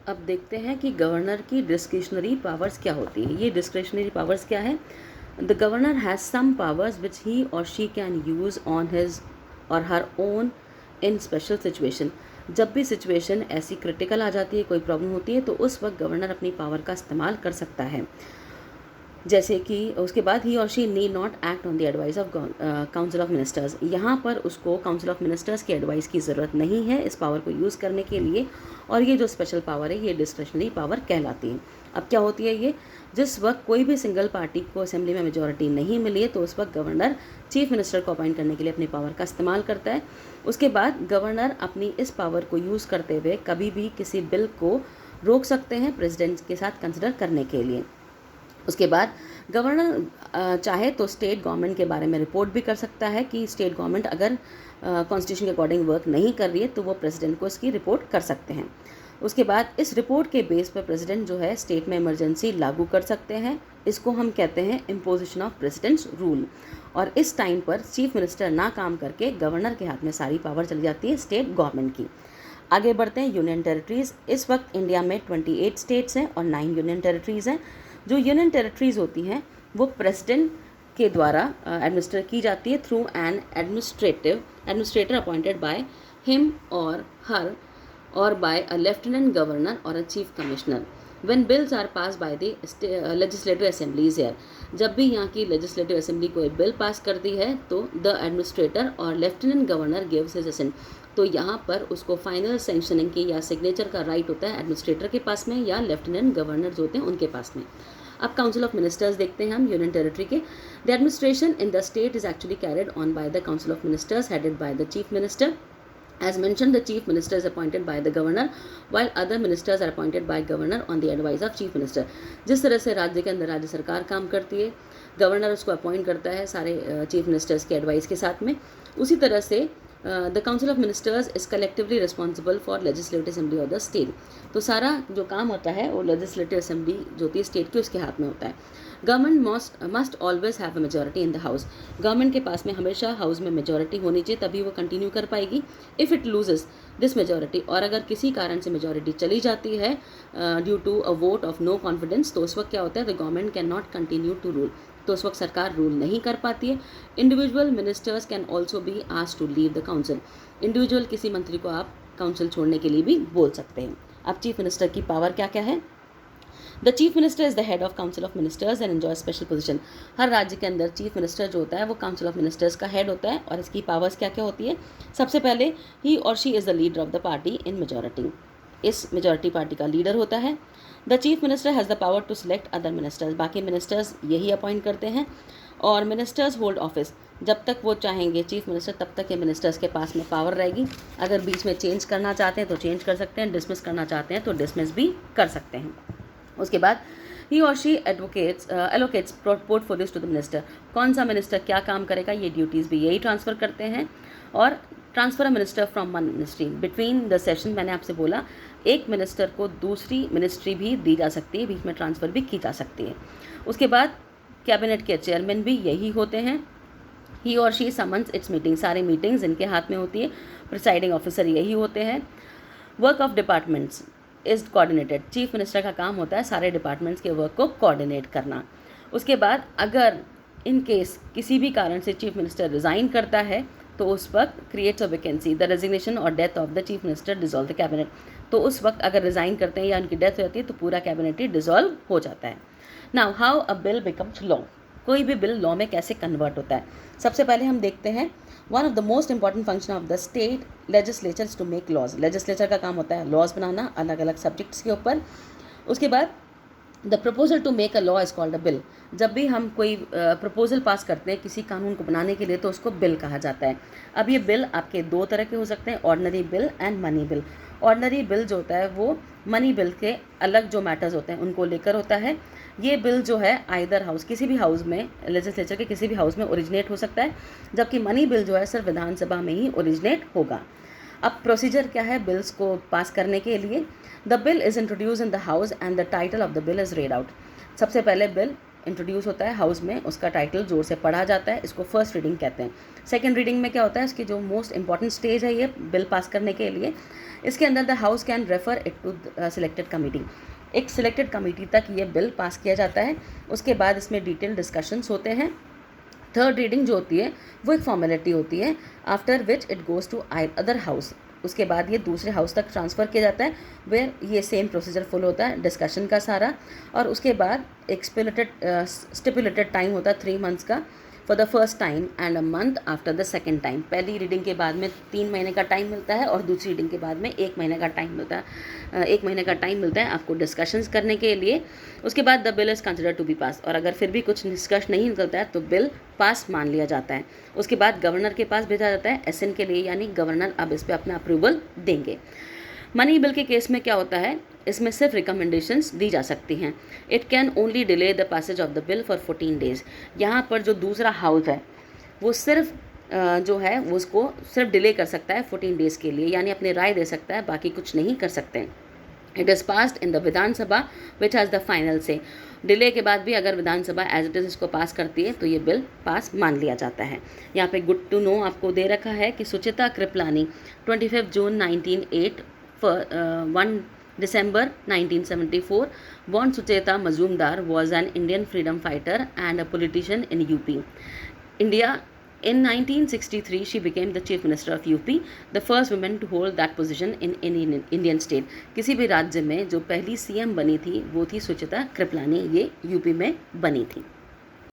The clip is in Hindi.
अब देखते हैं कि गवर्नर की डिस्क्रिशनरी पावर्स क्या होती हैं। ये डिस्क्रिशनरी पावर्स क्या है? The governor has some powers which he और she can use on his or her own in special situation. जब भी सिचुएशन ऐसी क्रिटिकल आ जाती है, कोई प्रॉब्लम होती है, तो उस वक्त गवर्नर अपनी पावर का इस्तेमाल कर सकता है। जैसे कि उसके बाद ही और she need not act on the advice of council of ministers. यहाँ पर उसको काउंसिल ऑफ मिनिस्टर्स की एडवाइस की ज़रूरत नहीं है इस पावर को यूज़ करने के लिए। और ये जो स्पेशल पावर है, ये डिस्क्रिशनरी पावर कहलाती है। अब क्या होती है ये? जिस वक्त कोई भी सिंगल पार्टी को असेंबली में मेजॉरिटी नहीं मिली है, तो उस वक्त गवर्नर चीफ मिनिस्टर को अपॉइंट करने के लिए अपनी पावर का इस्तेमाल करता है। उसके बाद गवर्नर अपनी इस पावर को यूज़ करते हुए कभी भी किसी बिल को रोक सकते हैं प्रेसिडेंट के साथ कंसिडर करने के लिए। उसके बाद गवर्नर चाहे तो स्टेट गवर्नमेंट के बारे में रिपोर्ट भी कर सकता है कि स्टेट गवर्नमेंट अगर कॉन्स्टिट्यूशन के अकॉर्डिंग वर्क नहीं कर रही है, तो वो प्रेसिडेंट को इसकी रिपोर्ट कर सकते हैं। उसके बाद इस रिपोर्ट के बेस पर प्रेसिडेंट जो है स्टेट में इमरजेंसी लागू कर सकते हैं। इसको हम कहते हैं इम्पोजिशन ऑफ प्रेसिडेंट्स रूल। और इस टाइम पर चीफ मिनिस्टर ना काम करके गवर्नर के हाथ में सारी पावर चली जाती है स्टेट गवर्नमेंट की। आगे बढ़ते हैं यूनियन टेरिटरीज़। इस वक्त इंडिया में 28 स्टेट्स हैं और 9 यूनियन टेरिटरीज़ हैं। जो यूनियन टेरिटरीज़ होती हैं वो प्रेसिडेंट के द्वारा एडमिनिस्टर की जाती है through an administrator appointed by him or her or by a lieutenant governor or a chief commissioner. When bills are pass by the legislative assemblies here. जब भी यहाँ की लेजिस्लेटिव असेंबली कोई बिल पास करती है, तो the administrator or lieutenant governor gives his assent. तो यहाँ पर उसको फाइनल सेंक्शनिंग की या सिग्नेचर का राइट होता है एडमिनिस्ट्रेटर के पास में या लेफ्टिनेंट गवर्नर जो होते हैं उनके पास में। अब काउंसिल ऑफ मिनिस्टर्स देखते हैं हम यूनियन टेरिटरी के। The administration in the state is actually carried on by the council of ministers headed by the chief minister. As mentioned, the chief minister is appointed by the governor, while other ministers are appointed by governor on the advice of chief minister. जिस तरह से राज्य के अंदर राज्य सरकार काम करती है, गवर्नर उसको अपॉइंट करता है सारे चीफ मिनिस्टर्स के एडवाइस के साथ में, उसी तरह से the council of ministers is collectively responsible for legislative assembly of the state. तो सारा जो काम होता है वो लेजिस्लेटिव असेंबली जो होती है स्टेट की, उसके हाथ में होता है। Government must always have a majority in the house. Government के पास में हमेशा हाउस में मेजॉरिटी होनी चाहिए, तभी वो कंटिन्यू कर पाएगी। If it loses this majority, और अगर किसी कारण से मेजॉरिटी चली जाती है due to a vote of no confidence, तो उस वक्त क्या होता है? The government can not continue to rule. तो उस वक्त सरकार रूल नहीं कर पाती है। Individual ministers can also be asked to leave the council. Individual किसी मंत्री को आप काउंसिल छोड़ने के लिए भी बोल सकते हैं। अब चीफ मिनिस्टर की पावर क्या क्या है? The chief minister is the head of council of ministers and enjoy special position. हर राज्य के अंदर चीफ मिनिस्टर जो होता है वो काउंसिल ऑफ मिनिस्टर्स का हेड होता है। और इसकी पावर्स क्या क्या होती है? सबसे पहले ही और she is the leader of the party in majority. इस मेजॉरिटी पार्टी का लीडर होता है। The chief minister has the power to select other ministers. बाकी मिनिस्टर्स यही अपॉइंट करते हैं। और मिनिस्टर्स होल्ड ऑफिस, जब तक वो चाहेंगे चीफ मिनिस्टर, तब तक ये मिनिस्टर्स के पास में पावर रहेगी। अगर बीच में चेंज करना चाहते हैं तो चेंज कर सकते हैं, डिसमिस करना चाहते हैं तो डिसमिस भी कर सकते हैं। उसके बाद ही और she allocates portfolios to the minister. कौन सा मिनिस्टर क्या काम करेगा, ये ड्यूटीज़ भी यही ट्रांसफ़र करते हैं। और transfer a minister from one ministry between the session, मैंने आपसे बोला एक मिनिस्टर को दूसरी मिनिस्ट्री भी दी जा सकती है, बीच में ट्रांसफ़र भी की जा सकती है। उसके बाद कैबिनेट के चेयरमैन भी यही होते हैं। ही और शी समन्स इट्स मीटिंग, सारी मीटिंग्स इनके हाथ में होती है। प्रिसाइडिंग ऑफिसर यही होते हैं। Work of departments is coordinated. Chief minister का काम होता है सारे डिपार्टमेंट्स के वर्क को कोऑर्डिनेट करना। उसके बाद अगर इन केस किसी भी कारण से चीफ मिनिस्टर रिज़ाइन करता है, तो उस वक्त creates a vacancy, the resignation or death of the chief minister dissolve the cabinet. तो उस वक्त अगर रिज़ाइन करते हैं या उनकी डेथ हो जाती है तो पूरा कैबिनेट ही डिसॉल्व हो जाता है। Now how a bill becomes law. कोई भी बिल लॉ में कैसे कन्वर्ट होता है? सबसे पहले हम देखते हैं one of the most important function of the state legislature to make laws. Legislature का काम होता है लॉज बनाना अलग अलग सब्जेक्ट्स के ऊपर। उसके बाद the proposal to make a law is called a bill. जब भी हम कोई प्रपोजल पास करते हैं किसी कानून को बनाने के लिए, तो उसको बिल कहा जाता है। अब ये बिल आपके दो तरह के हो सकते हैं, ordinary bill and money bill. Ordinary bill जो होता है वो मनी बिल के अलग जो मैटर्स होते हैं उनको लेकर होता है। ये बिल जो है आइदर हाउस, किसी भी हाउस में, लेजिस्लेचर के किसी भी हाउस में ओरिजिनेट हो सकता है, जबकि मनी बिल जो है सिर्फ विधानसभा में ही ओरिजिनेट होगा। अब प्रोसीजर क्या है बिल्स को पास करने के लिए? The bill is introduce in the house and the title of the bill is red out. सबसे पहले बिल इंट्रोड्यूस होता है हाउस में, उसका टाइटल जोर से पढ़ा जाता है, इसको फर्स्ट रीडिंग कहते हैं। सेकेंड रीडिंग में क्या होता है, इसकी जो मोस्ट इंपॉर्टेंट स्टेज है ये बिल पास करने के लिए, इसके अंदर the house can refer it to selected committee, एक सिलेक्टेड कमिटी तक ये बिल पास किया जाता है। उसके बाद इसमें डिटेल डिस्कशंस होते हैं। थर्ड रीडिंग जो होती है वो एक फॉर्मेलिटी होती है, after which it goes to other house, उसके बाद ये दूसरे हाउस तक ट्रांसफ़र किया जाता है, वेयर ये सेम प्रोसीजर फॉलो होता है, डिस्कशन का सारा, और उसके बाद एक स्टिपुलेटेड टाइम होता है 3 मंथ्स का for the first time and a month after the second time. पहली रीडिंग के बाद में 3 महीने का टाइम मिलता है और दूसरी रीडिंग के बाद में 1 महीने का टाइम मिलता है। 1 महीने का टाइम मिलता है आपको डिस्कशंस करने के लिए। उसके बाद the bill is consider to be pass, और अगर फिर भी कुछ निष्कर्ष नहीं निकलता है तो बिल पास मान लिया जाता है। उसके बाद गवर्नर के पास भेजा जाता है एसएन के लिए, यानी गवर्नर अब इस पर अपना अप्रूवल देंगे। मनी बिल के केस में क्या होता है, इसमें सिर्फ रिकमेंडेशंस दी जा सकती हैं। It can only delay the passage of the bill for 14 days. यहाँ पर जो दूसरा हाउस है वो सिर्फ जो है वो उसको सिर्फ डिले कर सकता है 14 डेज़ के लिए, यानी अपनी राय दे सकता है, बाकी कुछ नहीं कर सकते। It is passed in the Vidhan Sabha which has the final से। डिले के बाद भी अगर विधानसभा एज इट इज़ इसको पास करती है तो ये बिल पास मान लिया जाता है। यहाँ पे गुड टू नो आपको दे रखा है कि सुचिता कृपलानी 25 जून 1908 1 December 1974, born Sucheta Mazumdar, was an Indian freedom fighter and a politician in UP, India. In 1963, she became the Chief Minister of UP, the first woman to hold that position in any Indian state. किसी भी राज्य में जो पहली CM बनी थी वो थी सुचिता कृपलानी, ये यूपी में बनी थी।